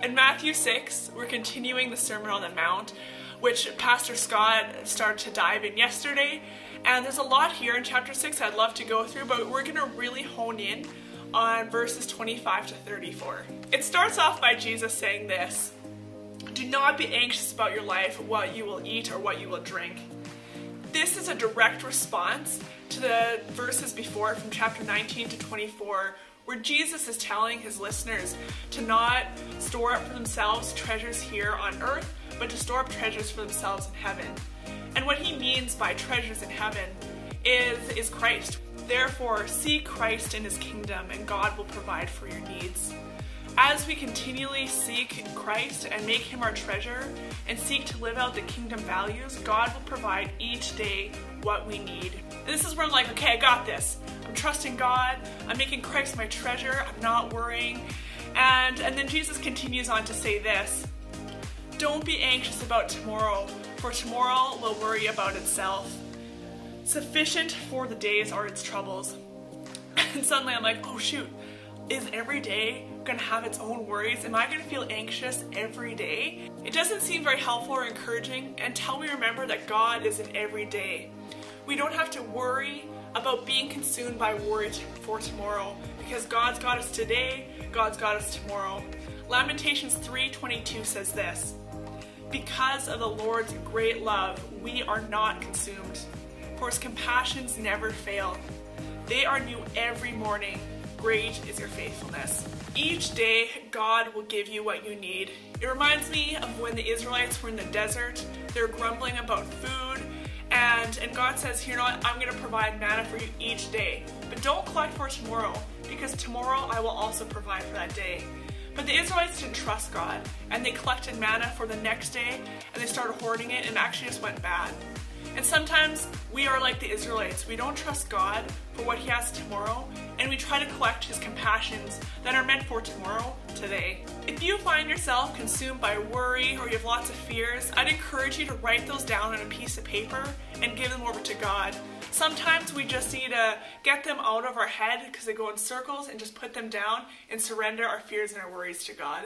In Matthew 6, we're continuing the Sermon on the Mount, which Pastor Scott started to dive in yesterday. And there's a lot here in chapter 6 I'd love to go through, but we're going to really hone in on verses 25 to 34. It starts off by Jesus saying this: "Do not be anxious about your life, what you will eat or what you will drink." This is a direct response to the verses before from chapter 19 to 24, where Jesus is telling his listeners to not store up for themselves treasures here on earth, but to store up treasures for themselves in heaven. And what he means by treasures in heaven is Christ. Therefore, seek Christ and his kingdom, and God will provide for your needs. As we continually seek Christ and make him our treasure and seek to live out the kingdom values, God will provide each day what we need. This is where I'm like, okay, I got this. I'm trusting God. I'm making Christ my treasure. I'm not worrying. And then Jesus continues on to say this: "Don't be anxious about tomorrow, for tomorrow will worry about itself. Sufficient for the days are its troubles." And suddenly I'm like, oh shoot, is every day going to have its own worries? Am I going to feel anxious every day? It doesn't seem very helpful or encouraging until we remember that God is in every day. We don't have to worry about being consumed by worry for tomorrow, because God's got us today, God's got us tomorrow. Lamentations 3:22 says this: "Because of the Lord's great love, we are not consumed, for his compassions never fail. They are new every morning. Great is your faithfulness." Each day, God will give you what you need. It reminds me of when the Israelites were in the desert. They're grumbling about food, and God says, you know what, I'm going to provide manna for you each day. But don't collect for tomorrow, because tomorrow I will also provide for that day. But the Israelites didn't trust God, and they collected manna for the next day, and they started hoarding it, and it actually just went bad. And sometimes we are like the Israelites. We don't trust God for what he has tomorrow, and we try to collect his compassions that are meant for tomorrow today. If you find yourself consumed by worry or you have lots of fears, I'd encourage you to write those down on a piece of paper and give them over to God. Sometimes we just need to get them out of our head because they go in circles, and just put them down and surrender our fears and our worries to God.